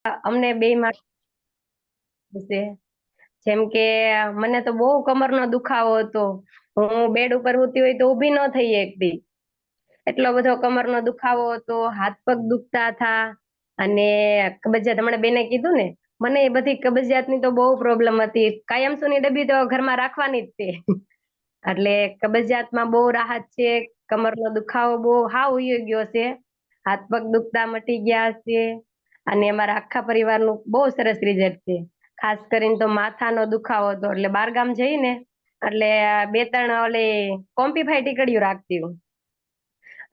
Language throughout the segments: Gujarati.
અમને બે માં છે. જેમ કે મને તો બહુ કમરનો દુખાવો હતો. હું બેડ ઉપર હોતી હોય તો ઊભી ન થઈ એકતી. એટલો બધો કમરનો દુખાવો હતો, હાથ પગ દુખતા હતા. અને કબજિયાત હમણાં બેને કીધું ને, મને એ બધી કબજિયાતની તો બહુ પ્રોબ્લેમ હતી. કાયમસુની ડબ્બી તો ઘરમાં રાખવાની જ તે. એટલે કબજિયાતમાં બહુ રાહત છે. કમરનો દુખાવો બહુ હાવ ઉઈ ગયો છે. હાથ પગ દુખતા મટી ગયા છે. અને અમારા આખા પરિવારનું બહુ સરસ રિઝલ્ટ છે. ખાસ કરીને તો માથાનો દુખાવો હતો, એટલે બારગામ જઈને એટલે 2-3 કોમ્પીફાઈ ટીકડીઓ રાખતી હું.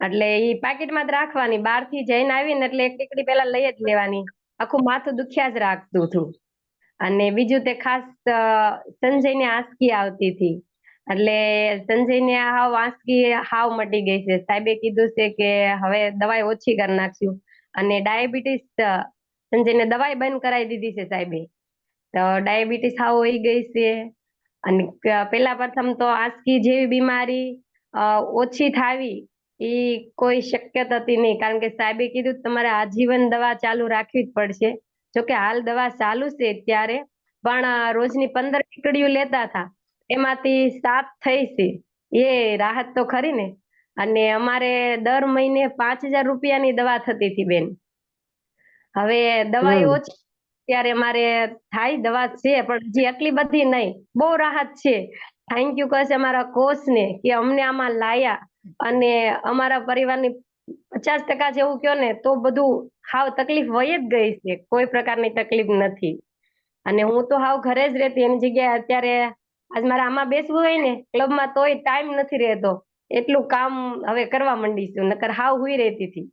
એટલે ઈ પાકીટમાં જ રાખવાની. બહારથી જઈને આવીને એટલે એક ટીકડી પેલા લઈ જ લેવાની. આખું માથું દુખ્યા જ રાખતું હતું. અને બીજું તે ખાસ સંજયને આંચકી આવતી હતી. એટલે સંજયને હાવ આંચકી હાવ મટી ગઈ છે. સાહેબે કીધું છે કે હવે દવાઈ ઓછી કરી નાખશું. અને ડાયાબિટીસ સંજયને દવાઈ બંધ કરાવી દીધી છે સાહેબે. તો ડાયાબિટીસ હાવ હોઈ ગઈ છે. અને પેલા પ્રથમ તો આંચકી જેવી બીમારી ઓછી થાવી એ કોઈ શક્યતા હતી નહીં. કારણ કે સાહેબે કીધું તમારે આજીવન દવા ચાલુ રાખવી જ પડશે. જોકે હાલ દવા ચાલુ છે ત્યારે, પણ રોજની 15 ટીકડીઓ લેતા હતા. એમાંથી 7 થઈ છે. એ રાહત તો ખરી ને. અને અમારે દર મહિને 5,000 રૂપિયાની દવા થતી હતી બેન. હવે દવાઈ હમ ઓછી ત્યારે મારે થાય દવા છે, પણ હજી આટલી બધી નહીં. બહુ રાહત છે. થેન્ક યુ કહે છે અમારા કોચને કે અમને આમાં લાયા. અને અમારા પરિવારની 50% જેવું કયો ને તો બધું હાવ તકલીફ વહી જ ગઈ છે. કોઈ પ્રકારની તકલીફ નથી. અને હું તો હાવ ઘરે જ રહેતી. એની જગ્યાએ અત્યારે આજ મારે આમાં બેસવું હોય ને ક્લબમાં તોય ટાઈમ નથી રહેતો. એટલું કામ હવે કરવા માંડી છું, નકર હાવ હુઈ રહેતી હતી.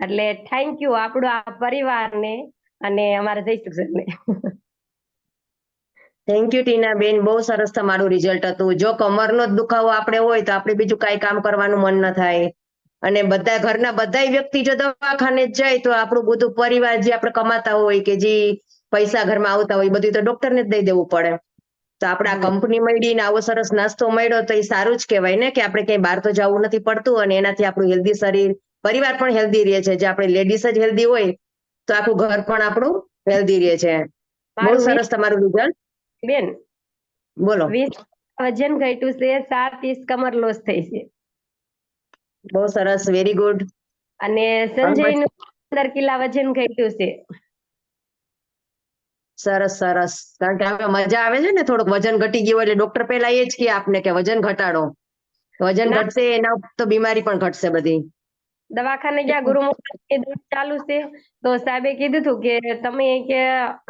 એટલે થેન્ક યુ આપણો આ પરિવારને અને અમારા જયસુખ સરને. થેન્ક યુ ટીનાબેન, બહુ સરસ તમારું રિઝલ્ટ હતું. જો કમરનો જ દુખાવો આપણે હોય તો આપણે બીજું કાંઈ કામ કરવાનું મન ન થાય. અને બધા ઘરના બધા વ્યક્તિ જો દવાખાને જ જાય તો આપણું બધું પરિવાર જે આપણે કમાતા હોય કે જે પૈસા ઘરમાં આવતા હોય બધું તો ડોક્ટરને જ દઈ દેવું પડે. તો આપણે આ કંપની મળી ને આવો સરસ નાસ્તો મળ્યો તો એ સારું જ કહેવાય ને, કે આપણે ક્યાંય બહાર તો જવું નથી પડતું. અને એનાથી આપણું હેલ્ધી શરીર, પરિવાર પણ હેલ્ધી રહે છે. જે આપણે લેડીઝ જ હેલ્ધી હોય તો આખું ઘર પણ આપણું હેલ્ધી રહે છે. બહુ મારું સરસ તમારું રિઝલ્ટ. બેન બોલો. 20 વજન ઘટ્યું છે, 7 ઇંચ કમર લોસ થઈ છે. બહુ સરસ, વેરી ગુડ. અને સંજયનું 15 કિલા વજન ઘટ્યું છે. સરસ સરસ. કારણ કે હવે મજા આવે છે ને, થોડુંક વજન ઘટી ગયું એટલે ડોક્ટર પહેલા એ જ કે આપને કે વજન ઘટાડો. વજન ના, ઘટશે એના તો બીમારી પણ ઘટશે બધી. દવાખાને ગયા ગુરુમુખ ચાલુ છે. તો સાહેબે કીધું હતું કે તમે કે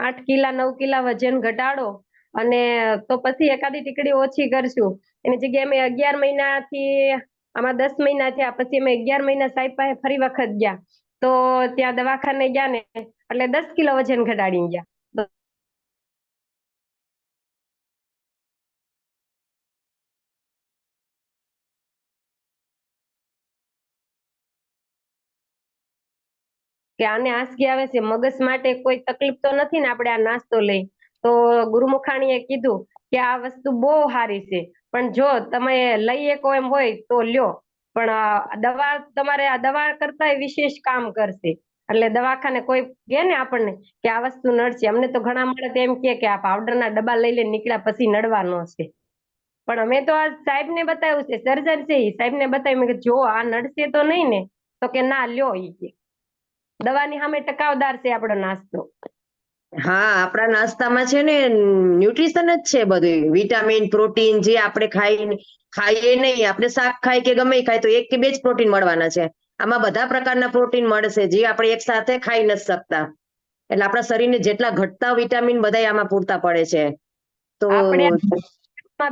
8 કિલા 9 કિલા વજન ઘટાડો અને તો પછી એકાદી ટીકડી ઓછી કરશું. એની જગ્યાએ અમે 11 મહિનાથી આમાં 10 મહિના થયા. પછી અમે 11 મહિના સાહેબ પાસે ફરી વખત ગયા. તો ત્યાં દવાખાને ગયા ને એટલે 10 કિલો વજન ઘટાડી ગયા. કે આને આંચકી આવે છે, મગજ માટે કોઈ તકલીફ તો નથી ને આપણે આ નાસ્તો લઈ. તો ગુરુમુખાણીએ કીધું કે આ વસ્તુ બહુ સારી છે, પણ જો તમે લઈ શકો એમ હોય તો લ્યો. પણ દવા તમારે આ દવા કરતા વિશેષ કામ કરશે. એટલે દવાખાને કોઈ કહે ને આપણને કે આ વસ્તુ નડશે. અમને તો ઘણા માણસ એમ કે આ પાવડરના ડબ્બા લઈ લઈને નીકળ્યા પછી નડવાનો છે. પણ અમે તો આ સાહેબને બતાવ્યું છે, સર્જન છે, સાહેબને બતાવ્યું કે જો આ નડશે તો નહીં ને, તો કે ના લ્યો. ઈ કે દવાની સામે ટકાવદાર છે આપણો નાસ્તો. હા, આપણા નાસ્તામાં છે ને ન્યુટ્રિશન જ છે બધું, વિટામિન, પ્રોટીન જે આપણે ખાઈએ નહીં, આપણે શાક ખાઈ કે ગમે ખાય તો 1 કે 2 જ પ્રોટીન મળવાના છે. આમાં બધા પ્રકારના પ્રોટીન મળશે જે આપણે એક સાથે ખાઈ નથી શકતા. એટલે આપણા શરીરને જેટલા ઘટતા વિટામિન બધા આમાં પૂરતા પડે છે. તો આપણે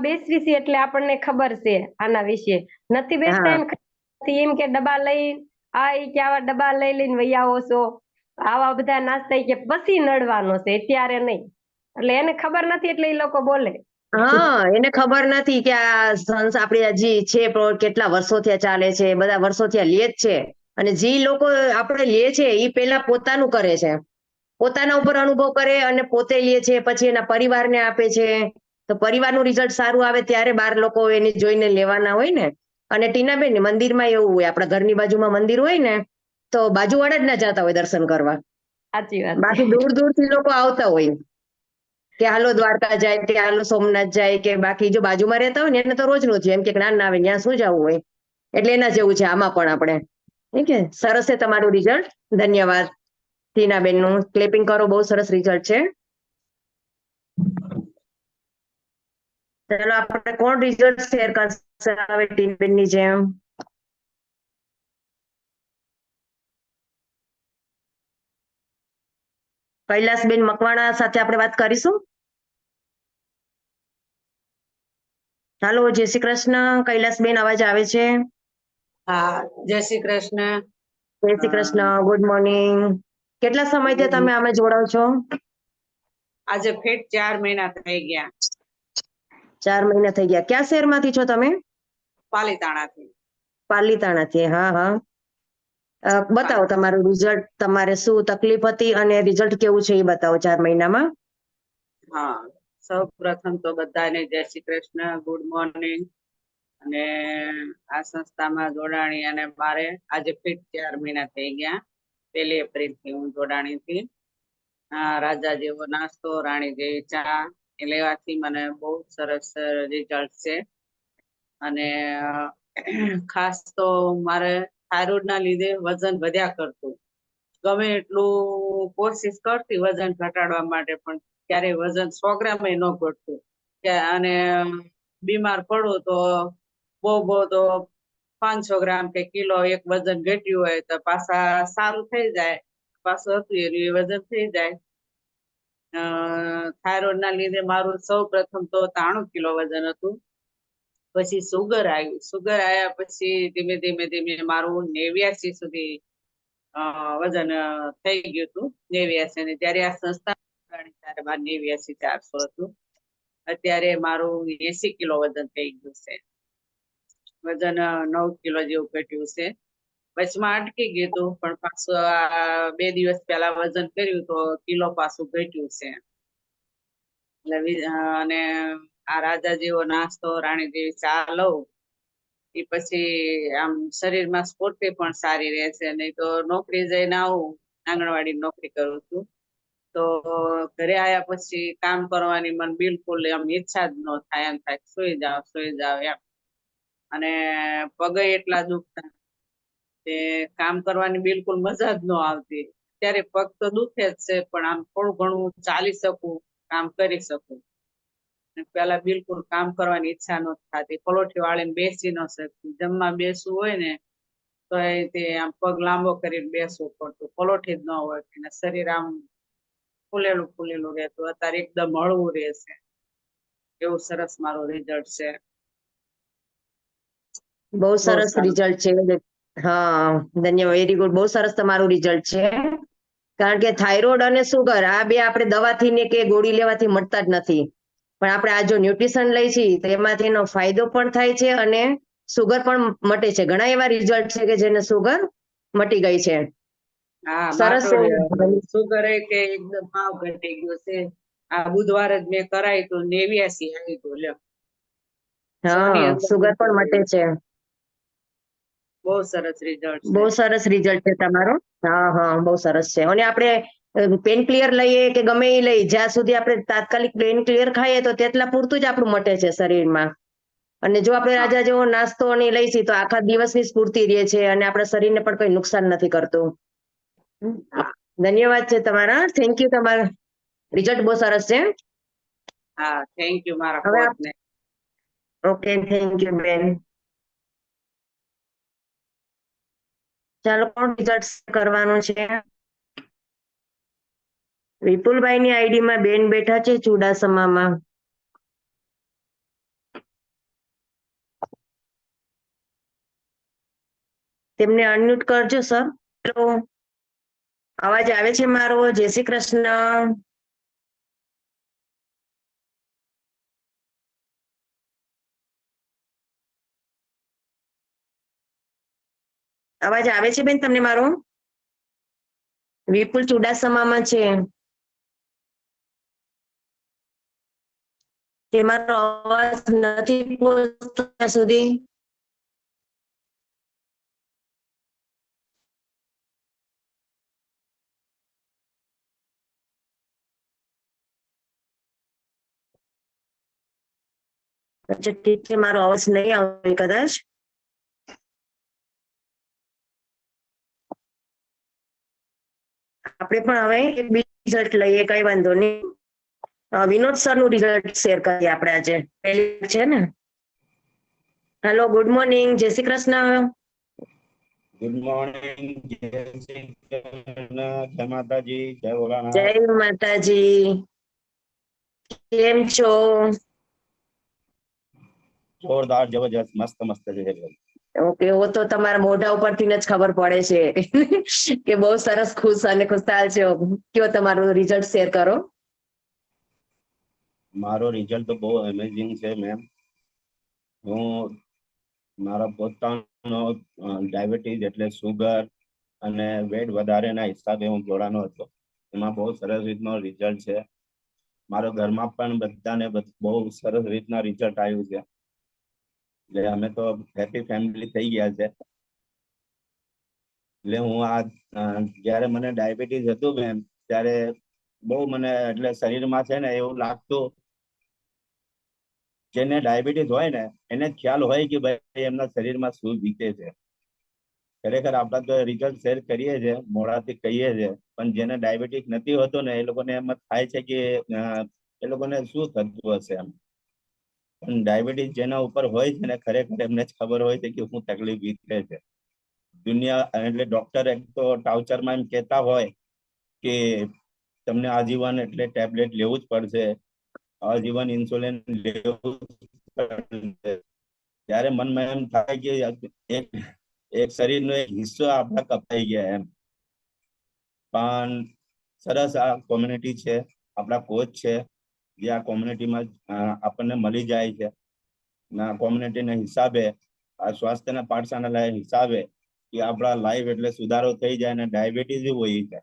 બેસવી છે એટલે આપણને ખબર છે આના વિશે. નથી બેસતા હા, એમ કે ડબ્બા લઈ કે આવા ડબ્બા લઈ લઈને વહી આવો છો, આવા બધા નાસ્તા કે પછી નડવાનો છે, અત્યારે નહીં. એટલે એને ખબર નથી એટલે એ લોકો બોલે. હા, એને ખબર નથી કે આ આપણી હજી છે કેટલા વર્ષોથી ચાલે છે, બધા વર્ષોથી લે જ છે. અને જે લોકો આપણે લે છે એ પેલા પોતાનું કરે છે, પોતાના ઉપર અનુભવ કરે અને પોતે લે છે, પછી એના પરિવારને આપે છે. તો પરિવારનું રિઝલ્ટ સારું આવે ત્યારે બાર લોકો એને જોઈને લેવાના હોય ને. અને ટીનાબેન, મંદિરમાં એવું હોય, આપણા ઘરની બાજુમાં મંદિર હોય ને તો બાજુવાળા જ ના જતા હોય દર્શન કરવા. સાચી વાત છે. બાકી દૂર દૂરથી લોકો આવતા હોય કે હાલો દ્વારકા જાય કે હાલો સોમનાથ જાય કે બાકી જો બાજુમાં રહેતા હોય ને એને તો રોજ રોજ એમ કે જ્ઞાન ના આવે ત્યાં શું જવું હોય એટલે એના જેવું છે આમાં પણ આપણે ઠીક છે. સરસ છે તમારું રિઝલ્ટ. ધન્યવાદ ટીનાબેન નું ક્લેપિંગ કરો. બહુ સરસ રિઝલ્ટ છે. ચાલો આપણે કોણ રિઝલ્ટ શેર કરશે હવે ટીનાબેન ની જેમ? કૈલાસબેન મકવાણા સાથે આપણે વાત કરીશું. હાલો, જય શ્રી કૃષ્ણ. કૈલાસબેન અવાજ આવે છે? હા, જય શ્રી કૃષ્ણ. જય શ્રી કૃષ્ણ. Good morning. કેટલા સમયથી તમે આમે જોડાવ છો? આજે ફેટ 4 મહિના થઈ ગયા. 4 મહિના થઈ ગયા. ક્યાં શહેરમાંથી છો તમે? પાલીતાણાથી. પાલીતાણાથી. હા હા. બતાવો તમારું રિઝલ્ટ. તમારે શું તકલીફ હતી અને રિઝલ્ટ કેવું છે એ બતાવો 4 મહિનામાં. હા, સૌ પ્રથમ તો બધાને જય શ્રી કૃષ્ણ, ગુડ મોર્નિંગ. અને આ સંસ્થામાં જોડાણી અને મારે આજે ફિટ 4 મહિના થઈ ગયા. 1 એપ્રિલ થી હું જોડાણી હતી. રાજા જેવો નાસ્તો, રાણી જેવી ચા એ લેવાથી મને બહુ સરસ રિઝલ્ટ છે. અને ખાસ તો મારે થાઇરોઇડ ના લીધે વજન વધ્યા કરતું. ગમે એટલું કોશિશ કરતી વજન ઘટાડવા માટે, પણ ક્યારેય વજન 100 ગ્રામ ન ઘટતું. અને બીમાર પડું તો બહુ તો 500 ગ્રામ કે કિલો એક વજન ઘટ્યું હોય તો પાછા સારું થઈ જાય. પાછું હતું એ વજન થઈ જાય. થાઇરોઇડ ના લીધે મારું સૌ પ્રથમ તો 93 કિલો વજન હતું. પછી સુગર આવ્યું. સુગર આવ્યા પછી ધીમે ધીમે મારું 89 સુધી વજન થઈ ગયું હતું. 89 ને જ્યારે આ સંસ્થા ત્યારે મારું 89 400 હતું. અત્યારે મારું 80 કિલો વજન થઈ ગયું છે. વજન 9 કિલો જેવું ઘટ્યું છે. વચમાં અટકી ગયું હતું, પણ પાછું 2 દિવસ પહેલા વજન કર્યું તો કિલો પાછું ઘટ્યું છે. અને આ રાજા જેવો નાસ્તો, રાણી જેવી ચા લઉં એ પછી આમ શરીરમાં સ્ફૂર્તિ પણ સારી રહે છે. નહીં તો નોકરી જઈને આવું, આંગણવાડી નોકરી કરું છું, તો ઘરે આવ્યા પછી કામ કરવાની મને બિલકુલ એમ ઈચ્છા જ ન થાય. એમ થાય સુઈ જાવ એમ. અને પગે એટલા દુખતા તે કામ કરવાની બિલકુલ મજા જ ન આવતી. ત્યારે પગ તો દુખે જ છે, પણ આમ થોડું ઘણું ચાલી શકું, કામ કરી શકું. પેલા બિલકુલ કામ કરવાની ઈચ્છા નહોતી થતી. પલોઠી વાળીને બેસી ન શકતી. જમવા બેસવું હોય ને તો તે આમ પગ લાંબો કરીને બેસવું પડતું. પલોઠી જ ન હોય. શરીર આમ ફૂલેલું રહેતું. અત્યારે એકદમ હળવું રહેશે. એવું સરસ મારું રિઝલ્ટ છે. બહુ સરસ રિઝલ્ટ છે. હા, ધન્યવાદ. Very good. બહુ સરસ તમારું રિઝલ્ટ છે. કારણ કે થાઇરોઇડ અને સુગર આ બે આપણે દવાથી ને કે ગોળી લેવાથી મળતા જ નથી. પણ આપણે આ જો ન્યુટ્રિશન લઈ છીએ તો એમાંથી એનો ફાયદો પણ થાય છે અને સુગર પણ મટે છે. ઘણા એવા રિઝલ્ટ છે કે જેને સુગર મટી ગઈ છે. હા, સરસ સુગર કે એકદમ ભાવ ઘટી ગયો છે. આ બુધવારે જ મેં કરાય તો 89 આવી ગયું. લ્યો, હા, સુગર પણ મટે છે. બહુ સરસ રિઝલ્ટ બહુ છે. સરસ રિઝલ્ટ છે તમારો. હા, બહુ સરસ છે. અને આપણે પેન ક્લિયર લઈએ કે ગમે એ લઈએ, જ્યાં સુધી આપણે તાત્કાલિક પેન ક્લિયર ખાઈએ તો તેટલા પૂરતું જ આપણું મટે છે શરીરમાં. અને જો આપણે રાજા જેવો નાસ્તો અને લઈશી તો આખા દિવસની સ્ફૂર્તિ રહે છે અને આપણા શરીરને પણ કોઈ નુકસાન નથી કરતું. ધન્યવાદ છે તમારા. Thank you. તમારા રિઝલ્ટ બહુ સરસ છે. હા, થેન્ક યુ મારા હવે કોચને. ઓકે, થેન્ક યુ બેન. ચાલો, કોણ રિઝલ્ટ કરવાનું છે? વિપુલભાઈ ની આઈડી માં બેન બેઠા છે ચુડાસમામાં. તેમને અનમ્યુટ કરજો સર. હેલો, અવાજ આવે છે મારો? જય શ્રી કૃષ્ણ. અવાજ આવે છે બેન તમને મારો? વિપુલ ચુડાસમામાં છે. તમારો અવાજ નથી પહોંચતો ત્યાં સુધી. અચ્છા ઠીક છે, મારો અવાજ નહીં આવે કદાચ. આપણે પણ હવે રિઝલ્ટ લઈએ, કઈ વાંધો નહીં. વિનોદ સર નું રિઝલ્ટ શેર કરીએ આપણે આજે. પહેલી છે ને. હેલો, ગુડ મોર્નિંગ, જય શ્રી કૃષ્ણ. ગુડ મોર્નિંગ, જય શ્રી કૃષ્ણ, જય માતાજી, જય ભોળાનાથ. જય માતાજી. કેમ છો? જોરદાર, જબરજસ્ત, મસ્ત મસ્ત છે. ઓકે, ઓ તો તમારા મોઢા ઉપરથી જ ખબર પડે છે કે બહુ સરસ ખુશ અને ખુશાલ છે. કયો તમારું રિઝલ્ટ શેર કરો. મારો રિઝલ્ટ તો બહુ અમેઝિંગ છે મેમ. હું મારા પોતાનો ડાયાબિટીસ એટલે સુગર અને વેટ વધારેના હિસાબે હું જોડાનો હતો. એમાં બહુ સરસ રીતનો રિઝલ્ટ છે. મારા ઘરમાં પણ બધાને બહુ સરસ રીતના રિઝલ્ટ આવ્યું છે. એટલે અમે તો હેપી ફેમિલી થઈ ગયા છે. એટલે હું આ જયારે મને ડાયાબિટીસ હતું મેમ, ત્યારે બહુ મને એટલે શરીરમાં છે ને એવું લાગતું, જેને ડાયાબિટીસ હોય ને એને ખ્યાલ હોય કે ભાઈ એમના શરીરમાં શું વીતે છે. ખરેખર આપણે તો રિઝલ્ટ શેર કરીએ છીએ, મોઢાથી કહીએ છીએ, પણ જેને ડાયાબિટીસ નથી હોતો ને એ લોકોને એમ થાય છે કે એ લોકોને શું થતું હશે એમ. પણ ડાયાબિટીસ જેના ઉપર હોય છે ને ખરેખર એમને જ ખબર હોય છે કે શું તકલીફ વીતે છે. દુનિયા એટલે ડોક્ટર એક તો ટાઉચરમાં એમ કહેતા હોય કે તમને આજીવન એટલે ટેબ્લેટ લેવું જ પડશે, આજીવન ઇન્સ્યુલિન લેવું પડશે. ત્યારે મનમાં એમ થાય કે એક શરીરનો એક હિસ્સો આપણા કપાઈ ગયા એમ. પણ સરસ આ કોમ્યુનિટી છે, આપણા કોચ છે, જે આ કોમ્યુનિટીમાં આપણને મળી જાય છે. કોમ્યુનિટીના હિસાબે, આ સ્વાસ્થ્યના પાઠશાળાના હિસાબે કે આપણા લાઈફ એટલે સુધારો થઈ જાય અને ડાયાબિટીસ હોય છે.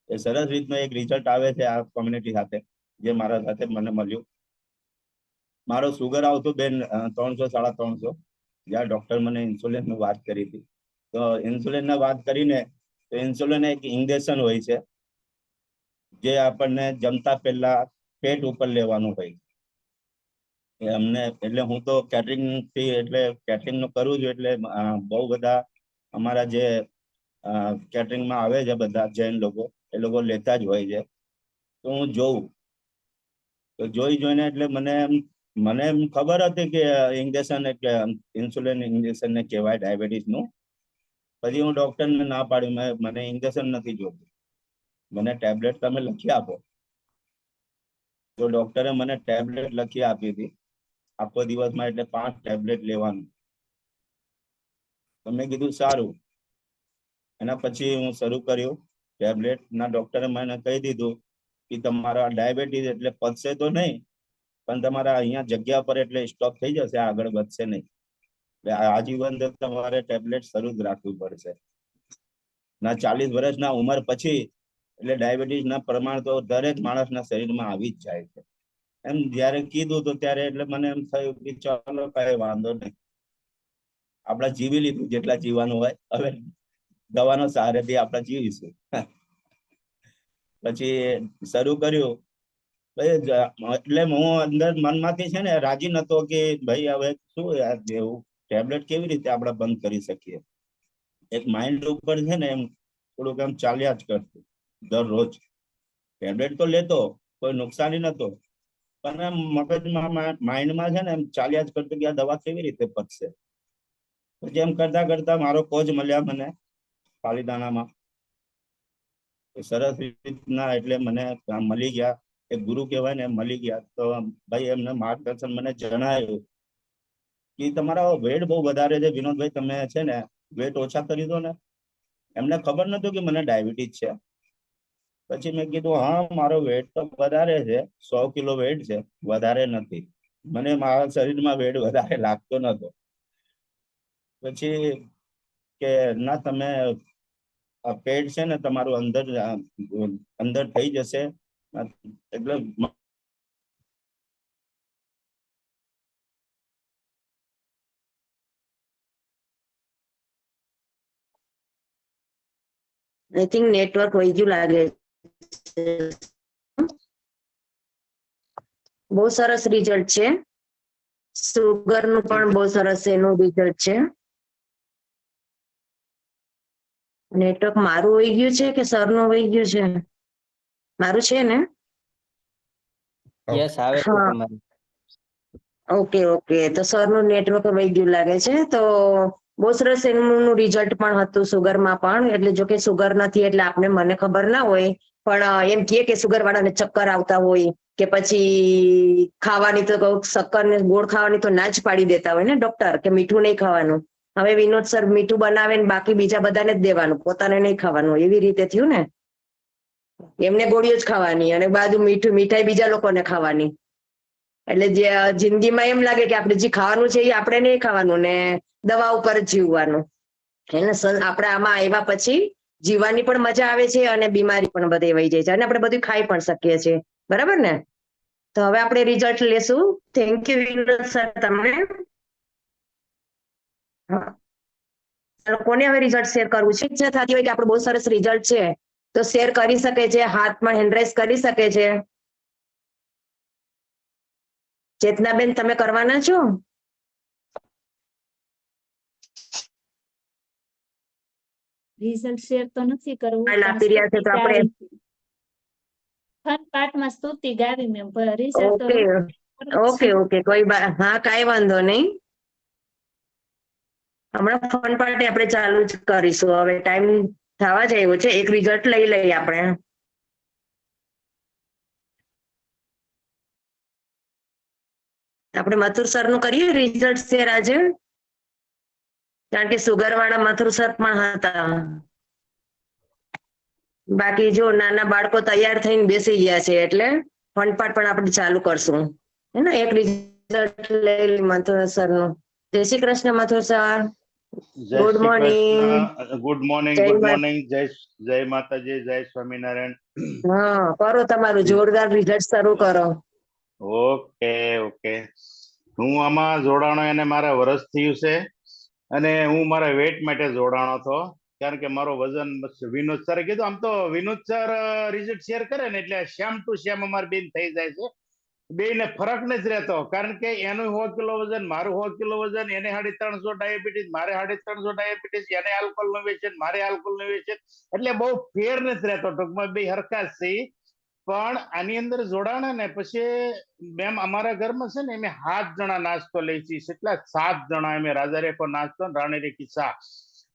એ સરસ રીતનો એક રિઝલ્ટ આવે છે આ કોમ્યુનિટી સાથે, જે મારા સાથે મને મળ્યું. મારો સુગર આવતો બેન 300 350. જ્યાં ડોક્ટર મને ઇન્સ્યુલિન ની વાત કરી હતી, તો ઇન્સ્યુલિન ની વાત કરીને, તો ઇન્સ્યુલિન એક ઇન્જેક્શન હોય છે જે આપણને જમતા પહેલા પેટ ઉપર લેવાનું હોય. અમને એટલે હું તો કેટરિંગ થી એટલે કેટરિંગ નું કરું છું, એટલે બહુ બધા અમારા જે કેટરિંગમાં આવે છે બધા જૈન લોકો, એ લોકો લેતા જ હોય છે. તો હું જોઉં, તો જોઈને એટલે મને એમ ખબર હતી કે ઇન્જેક્શન એટલે ઇન્સ્યુલિન ઇન્જેક્શન ને કહેવાય ડાયાબિટીસ નું. પછી હું ડોક્ટરને ના પાડ્યું, મને ઇન્જેક્શન નથી જોતું, મને ટેબ્લેટ તમે લખી આપો. તો ડોક્ટરે મને ટેબ્લેટ લખી આપી હતી, આખો દિવસમાં એટલે 5 ટેબ્લેટ લેવાનું. તો મેં કીધું સારું. એના પછી હું શરૂ કર્યું ટેબ્લેટ. ના ડોક્ટરે મને કહી દીધું કે તમારા ડાયાબિટીસ એટલે પચશે તો નહીં, પણ તમારા અહીંયા જગ્યા પર એટલે સ્ટોપ થઈ જશે, આગળ વધશે નહીં. એટલે આજીવન તમારે ટેબ્લેટ શરૂ જ રાખવું પડશે. ના 40 વર્ષના ઉંમર પછી એટલે ડાયાબિટીસ ના પ્રમાણ તો દરેક માણસના શરીરમાં આવી જ જાય છે. એમ જયારે કીધું તો ત્યારે એટલે મને એમ થયું કે ચાલો કઈ વાંધો નહીં, આપણે જીવી લીધું જેટલા જીવવાનું હોય, હવે દવાનો સહારેથી આપણે જીવીશું. પછી શરૂ કર્યું. એટલે હું અંદર મનમાંથી છે ને રાજી નતો કે ભાઈ હવે શું એવું ટેબ્લેટ કેવી રીતે આપણે બંધ કરી શકીએ. એક માઇન્ડ ઉપર છે ને એમ થોડુંક એમ ચાલ્યા જ કરતું દરરોજ. ટેબ્લેટ તો લેતો, કોઈ નુકસાની નતો, પણ એમ મગજમાં માઇન્ડમાં છે ને એમ ચાલ્યા જ કરતું કે આ દવા કેવી રીતે પચશે. પછી એમ કરતા કરતા મારો કોચ મળ્યા મને પાલીતાણામાં. સરસ રીતના એટલે મને મળી ગયા, એક ગુરુ કહેવાય ને મળી ગયા. તો ભાઈ એમને માર્ગદર્શન મને જણાવ્યું કે તમારા વેટ બહુ વધારે છે વિનોદભાઈ, તમે છે ને વેટ ઓછા કરી દો ને. એમને ખબર નતું કે મને ડાયાબિટીસ છે. પછી મેં કીધું હા મારો વેટ તો વધારે છે, 100 કિલો વેટ છે, વધારે નથી. મને મારા શરીરમાં વેટ વધારે લાગતો નતો. પછી કે ના તમે પેટ છે ને તમારું અંદર થઈ જશે. એટલે આઈ થિંક નેટવર્ક વહી ગયું લાગે છે. બહુ સરસ રિઝલ્ટ છે. સુગર નું પણ બહુ સરસ એનું રિઝલ્ટ છે. નેટવર્ક મારું વહી ગયું છે કે સર નું વહી ગયું છે? મારું છે ને? યસ આવે છે હા, તમારી. Okay okay. તો સર નું નેટવર્ક વહી ગયું લાગે છે. તો બહુ સરસ એનું રિઝલ્ટ પણ હતું સુગરમાં પણ. એટલે જો કે સુગર નથી એટલે આપણે મને ખબર ના હોય, પણ એમ કહે કે સુગર વાળાને ચક્કર આવતા હોય કે પછી ખાવાની તો શક્કર ને ગોળ ખાવાની તો ના જ પાડી દેતા હોય ને ડોક્ટર, કે મીઠું નહીં ખાવાનું. હવે વિનોદ સર મીઠું બનાવે ને બાકી બીજા બધાને જ દેવાનું, પોતાને નહીં ખાવાનું, એવી રીતે થયું ને. એમને ગોળીઓ જ ખાવાની અને બાજુ મીઠાઈ બીજા લોકોને ખાવાની. એટલે જે જિંદગીમાં એમ લાગે કે આપણે જે ખાવાનું છે એ આપણે નહીં ખાવાનું ને દવા ઉપર જ જીવવાનું. એને આપણે આમાં આવ્યા પછી જીવવાની પણ મજા આવે છે અને બીમારી પણ બધે વહી જાય છે અને આપણે બધું ખાઈ પણ શકીએ છીએ. બરાબર ને? તો હવે આપણે રિઝલ્ટ લેશું. થેન્ક યુ વિનોદ સર તમને. હા, કોને હવે રિઝલ્ટ શેર કરવું છે? ઈચ્છા થતી હોય કે આપણું બહુ સરસ રિઝલ્ટ છે તો શેર કરી શકે છે, હાથમાં હેન્ડરેસ કરી શકે છે. ચેતનાબેન, તમે કરવાના છો? રિઝલ્ટ શેર તો નથી કરવું, ફાઇલ પણ આપી રહ્યા છે સ્તુતિ તો આપણે ગાવી ફન પાઠમાં સ્તુતિ ગાવી મેં રિઝલ્ટ તો ઓકે કરવું જ ઓકે છે. ઓકે હા, કાંઈ વાંધો નહીં. હમણાં ફોન પાર્ટી આપણે ચાલુ જ કરીશું. હવે ટાઈમ થવા જ આવ્યો છે. એક રિઝલ્ટ લઈ લઈએ આપણે. આપણે મથુર સર નું કરીએ રિઝલ્ટ શેર આજે, કારણ કે સુગર વાળા મથુર સર પણ હતા. બાકી જો નાના બાળકો તૈયાર થઈને બેસી ગયા છે એટલે ફનપાઠ પણ આપણે ચાલુ કરશું. હે ને? એક રિઝલ્ટ લઈ મથુર સર નું. જય શ્રી કૃષ્ણ મથુર સર. જય good Shri morning. Krishna. Good morning. જય ગુડ મા- મોર્નિંગ. જય માતાજી. જય સ્વામિનારાયણ. હા, કરો તમારું જોરદાર રિઝલ્ટ શરૂ કરો. Okay okay. હું આમાં જોડાણો એને મારા વર્ષ થયું છે અને હું મારા વેટ માટે જોડાણો હતો, કારણ કે મારો વજન વિનોદ સરે કીધું. આમ તો વિનોદ સર રિઝલ્ટ શેર કરે ને એટલે શ્યામ ટુ શ્યામ અમારે બેન થઈ જાય છે. બેને ફરક નથી રહેતો, કારણ કે એનું 100 કિલો વજન, મારું 100 કિલો વજન, એને 350 ડાયાબિટીસ, મારે 350 ડાયાબિટીસ, એને આલ્કોહોલ નું વ્યસન, મારે આલ્કોહોલ નું વ્યસન. એટલે બહુ ફેર નથી રહેતો. ટૂંકમાં બે હરખા જ છે. પણ આની અંદર જોડાણા ને પછી મેમ અમારા ઘરમાં છે ને અમે 7 જણા નાસ્તો લઈ છીએ. કેટલા? 7 જણા. અમે રાજા રેખો નાસ્તો, રાણી રેખી શા.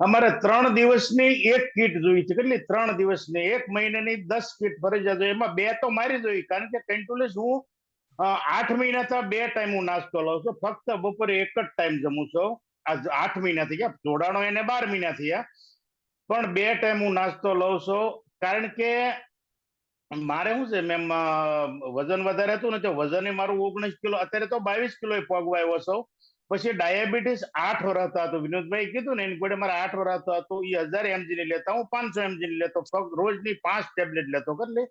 અમારે 3 દિવસની એક કીટ જોઈ છે. કેટલી? 3 દિવસની. 1 મહિનાની 10 કીટ ફરજિયાત જોઈએ. એમાં 2 તો મારી જોઈ, કારણ કે કન્ટિન્યુઅસ હું 8 મહિનાથી 2 ટાઈમ હું નાસ્તો લઉં છું. ફક્ત બપોરે એક જ ટાઈમ જમું છું. આ 8 મહિના થઈ ગયા. જોડાણો એને 12 મહિના થયા, પણ 2 ટાઈમ હું નાસ્તો લઉં છું. કારણ કે મારે શું છે મેમ, વજન વધારે હતું ને તો વજન મારું 19 કિલો, અત્યારે તો 22 કિલો પગવા આવ્યો છું. પછી ડાયાબિટીસ 8 વર્ષ હતું. વિનોદભાઈ કીધું ને એની જોડે મારે 8 વર્ષ હતું. એ 1000 mg ની લેતા, હું 500 mg ની લેતો. રોજની 5 ટેબ્લેટ લેતો. કેટલી?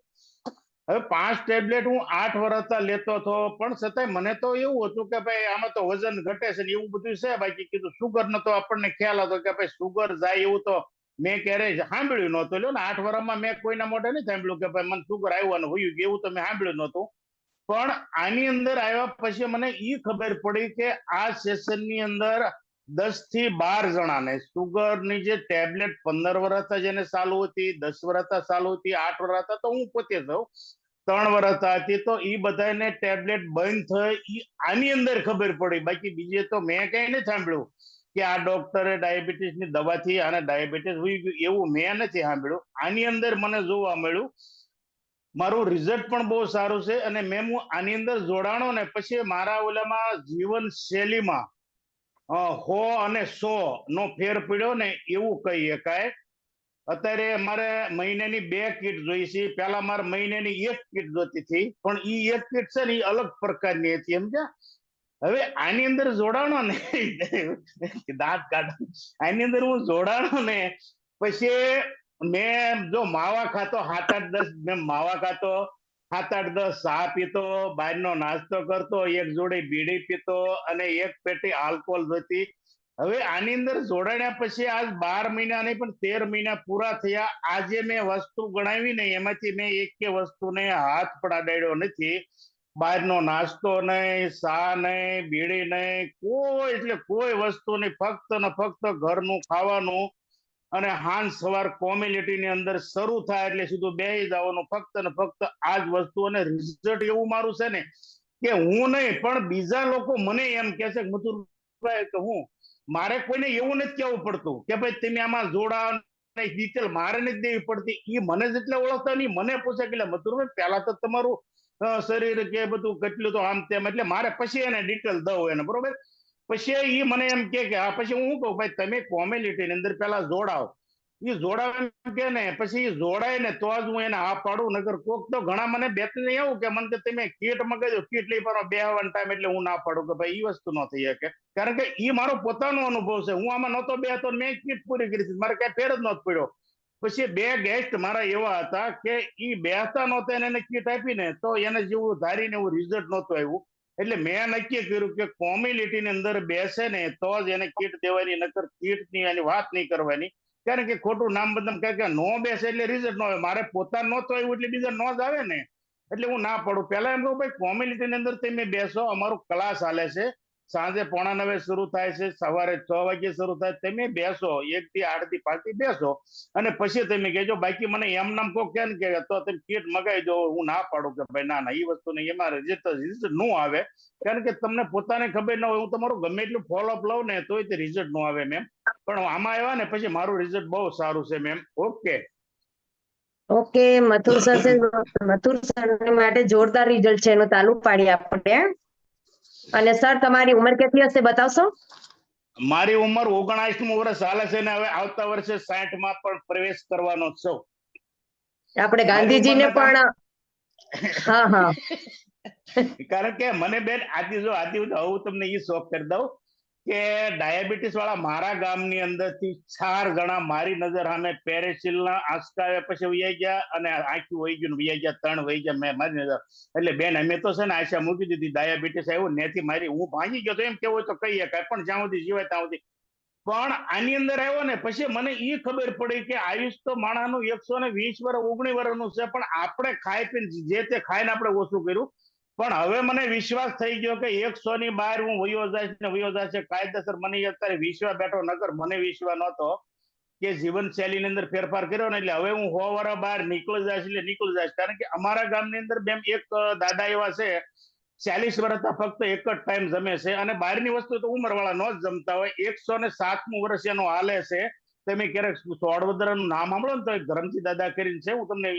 હવે 5 ટેબ્લેટ હું 8 વર્ષ લેતો હતો, પણ છતાંય મને તો એવું હતું કે ભાઈ આમાં તો વજન ઘટે છે ને એવું બધું છે. બાકી કીધું સુગર નો તો આપણને ખ્યાલ હતો કે ભાઈ સુગર જાય એવું તો મેં ક્યારેય સાંભળ્યું નહોતું. લ્યો ને 8 વર્ષમાં મેં કોઈના મોઢે નહીં સાંભળ્યું કે ભાઈ મને સુગર આવ્યું હોય એવું તો મેં સાંભળ્યું નહોતું. પણ આની અંદર આવ્યા પછી મને એ ખબર પડી કે આ સેશન ની અંદર 10 થી 12 જણાને સુગર ની જે ટેબ્લેટ 15 વર્ષ જેને ચાલુ હતી, 10 વર્ષ ચાલુ હતી, 8 વર્ષ તો હું પોતે છું, 3 વર્ષ હતી, તો એ બધાને ટેબ્લેટ બંધ થઈ આની અંદર ખબર પડી. બાકી બીજે તો મેં કઈ નથી સાંભળ્યું કે આ ડોક્ટરે ડાયાબિટીસ ની દવાથી આને ડાયાબિટીસ હોઈ ગયું, એવું મેં નથી સાંભળ્યું. આની અંદર મને જોવા મળ્યું. મારું રિઝલ્ટ પણ બહુ સારું છે અને મેં હું આની અંદર જોડાણો ને પછી મારા ઓલામાં જીવન શૈલીમાં 100 અને 100 નો ફેર પડ્યો ને એવું કહી શકાય. અત્યારે મારે મહિનાની 2 કીટ જોઈ છે. પેલા મારે મહિનાની 1 કીટ જોતી હતી, પણ ઈ 1 કીટ છે ને એ અલગ પ્રકારની હતી, સમજ્યા? હવે આની અંદર જોડાણો ને દાંત કાઢો, આની અંદર હું જોડાણો ને પછી મેં જો માવા ખાતો 7-8-10, મેં માવા ખાતો 7-8-10, ચા પીતો, બહારનો નાસ્તો કરતો, એક જોડે બીડી પીતો અને એક પેટી આલ્કોહોલ જોતી. હવે આની અંદર જોડાણ્યા પછી આજ 12 મહિના નહીં પણ 13 મહિના પૂરા થયા. આજે મેં વસ્તુ ગણાવી ને એમાંથી મેં એક વસ્તુને હાથ પણ અડાડ્યો નથી. બહારનો નાસ્તો નહીં, ચા નહીં, બીડી નહીં, કોઈ એટલે કોઈ વસ્તુ નહીં, ફક્ત ને ફક્ત ઘરનું ખાવાનું અને હાંજ સવાર કોમ્યુનિટીની અંદર શરૂ થાય એટલે સીધું બેસી જવાનું, ફક્ત ને ફક્ત આ જ વસ્તુ. અને રિઝલ્ટ એવું મારું છે ને કે હું નહીં પણ બીજા લોકો મને એમ કે છે કે મથુરભાઈ કે હું મારે કોઈને એવું નથી કહેવું પડતું કે ભાઈ તમે આમાં જોડાઓ, ડિટેલ મારે નથી દેવી પડતી. એ મને જેટલે ઓળખતા નહીં મને પૂછે કે મથુરભાઈ પહેલા તો તમારું શરીર કે બધું કેટલું તો આમ તેમ, એટલે મારે પછી એને ડિટેલ દઉં એને, બરોબર. પછી એ મને એમ કે હા, પછી હું કહું ભાઈ તમે કોમ્યુનિટીની અંદર પેલા જોડાઓ. એ જોડાવ એમ કે ને પછી એ જોડાય ને તો જ હું એને હા પાડું. નગર કોક તો ઘણા મને બેઠને એવું કે મને તમે કીટ મગાજો, કીટ લઈ પાડો બેહવાનો ટાઈમ, એટલે હું ના પાડું કે ભાઈ એ વસ્તુ ન થઈ શકે. કારણ કે એ મારો પોતાનો અનુભવ છે. હું આમાં નહોતો બેહતો, મેં કીટ પૂરી કરી, મારે કઈ ફેર જ નહોતો પડ્યો. પછી 2 ગેસ્ટ મારા એવા હતા કે એ બેસતા નહોતા એને કીટ આપીને તો એને જેવું ધારીને એવું રિઝલ્ટ નહોતું આવ્યું. એટલે મેં નક્કી કર્યું કે કોમ્યુનિટીની અંદર બેસે ને તો જ એને કીટ દેવાની, નકર કીટની એની વાત નહીં કરવાની. કારણ કે ખોટું નામ બદનામ કે નો બેસે એટલે રિઝલ્ટ ન આવે. મારે પોતાનું નહોતું આવ્યું એટલે બીજા નો જ આવે ને, એટલે હું ના પડું. પહેલા એમ કહું ભાઈ કોમ્યુનિટીની અંદર તમે બેસો, અમારો ક્લાસ હાલે છે, સાંજે 8:45 શરૂ થાય છે, સવારે 6 વાગે શરૂ થાય. તમે બેસો 1 થી 8 થી 5 થી બેસો અને પછી તમે કહેજો. બાકી મને એમ નામ કહો કે તો તમે કીટ મગાવી દો, હું ના પાડું કે ભાઈ ના એ વસ્તુ નહીં, એમાં રિઝલ્ટ ન આવે. કારણ કે તમને પોતાને ખબર ન હોય, હું તમારું ગમે એટલું ફોલોઅપ લઉં ને તોય તે રિઝલ્ટ ન આવે મેમ. પણ આમાં આવ્યા ને પછી મારું રિઝલ્ટ બહુ સારું છે ma'am. Okay okay, Mathur sir માટે જોરદાર રિઝલ્ટ છે, એનું તાલું પાડીએ આપણે. અને સર તમારી ઉંમર કેટલી હશે બતાવશો? મારી ઉંમર 79મું વર્ષ હાલે છે ને હવે આવતા વર્ષે 60માં પણ પ્રવેશ કરવાનો છું. આપણે ગાંધીજીને પણ હા હા કારણ કે મને બેન આથી હું તમને એ શોખ કરી દઉં કે ડાયાબિટીસ વાળા મારા ગામની અંદરથી 4 જણા મારી નજર સામે પેરેસિલના આંચકા પછી વહી ગયા અને આંખ્યું વહી ગયું વહી ગયા, 3 વહી ગયા મેં મારી નજર. એટલે બેન અમે તો છે ને આશા મૂકી દીધી, ડાયાબિટીસ આવ્યું નેથી મારી હું ભાંગી ગયો તો એમ કેવું તો કહીએ કાંઈ પણ જ્યાં સુધી જીવાય ત્યાં સુધી. પણ આની અંદર આવ્યો ને પછી મને એ ખબર પડી કે આયુષ તો માણસનું 120 વર્ષ 19 વર્ષનું છે, પણ આપણે ખાઈ પીને જે તે ખાઈને આપણે ઓછું કર્યું. પણ હવે મને વિશ્વાસ થઈ ગયો કે 100 ની બહાર હું વયો જાય છે કાયદેસર. મને અત્યારે વિશ્વાસ બેઠો, નકર મને વિશ્વાસ નહોતો કે જીવનશૈલીની અંદર ફેરફાર કર્યો ને એટલે હવે હું 100 વર્ષ બહાર નીકળી જાય એટલે નીકળી જાય. કારણ કે અમારા ગામની અંદર બેન એક દાદા એવા છે 40 વર્ષથી ફક્ત એક જ ટાઈમ જમે છે અને બહારની વસ્તુ તો ઉંમરવાળા ન જ જમતા હોય. 107મું વર્ષ એનો હાલે છે. તમે ક્યારેક સોડવદરાનું નામ સાંભળો ને તો ધરમજી દાદા કરીને છે, હું તમને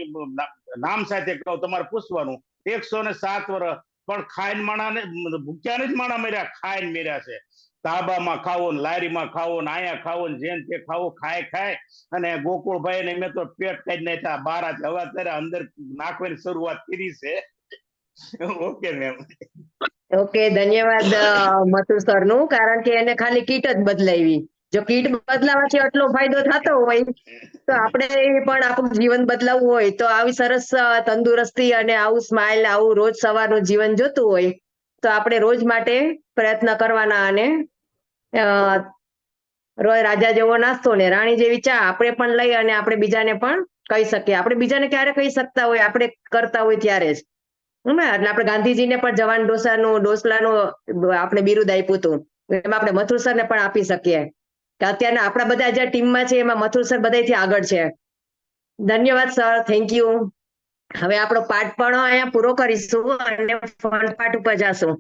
નામ સાથે કહું, તમારે પૂછવાનું. 107 વર્ષ પણ ખાઈને માણાને ભૂખ્યા જ માણા મર્યા, ખાઈને મર્યા છે. ધાબામાં ખાવો ને લારીમાં ખાવો ને આયા ખાવો ને જેન તે ખાવો, ખાય અને ગોકુળભાઈ ને મેં તો પેટ કાઢી નાખ્યા બહાર જ. હવે અત્યારે અંદર નાખવાની શરૂઆત કરી છે. Okay ma'am. ઓકે, ધન્યવાદ મથુર સર નું. કારણ કે એને ખાલી કીટ જ બદલાવી. જો કીટ બદલાવાથી આટલો ફાયદો થતો હોય તો આપણે પણ આપણું જીવન બદલાવવું હોય તો આવી સરસ તંદુરસ્તી અને આવું સ્માઇલ, આવું રોજ સવારનું જીવન જોતું હોય તો આપણે રોજ માટે પ્રયત્ન કરવાના. અને રોજ રાજા જેવો નાસ્તો ને રાણી જેવી ચા આપણે પણ લઈ અને આપણે બીજાને પણ કહી શકીએ. આપણે બીજાને ક્યારે કહી શકતા હોય? આપણે કરતા હોય ત્યારે જ. એટલે આપણે ગાંધીજીને પણ જવાન ડોસલાનું આપણે બિરુદ આપ્યું હતું, એમાં આપણે મથુર સરને પણ આપી શકીએ કે અત્યારના આપણા બધા જે ટીમમાં છે એમાં મથુર સર બધાથી આગળ છે. ધન્યવાદ સર, થેન્ક યુ. હવે આપણો પાઠ પણ અહીંયા પૂરો કરીશું અને ફન પાઠ ઉપર જશું.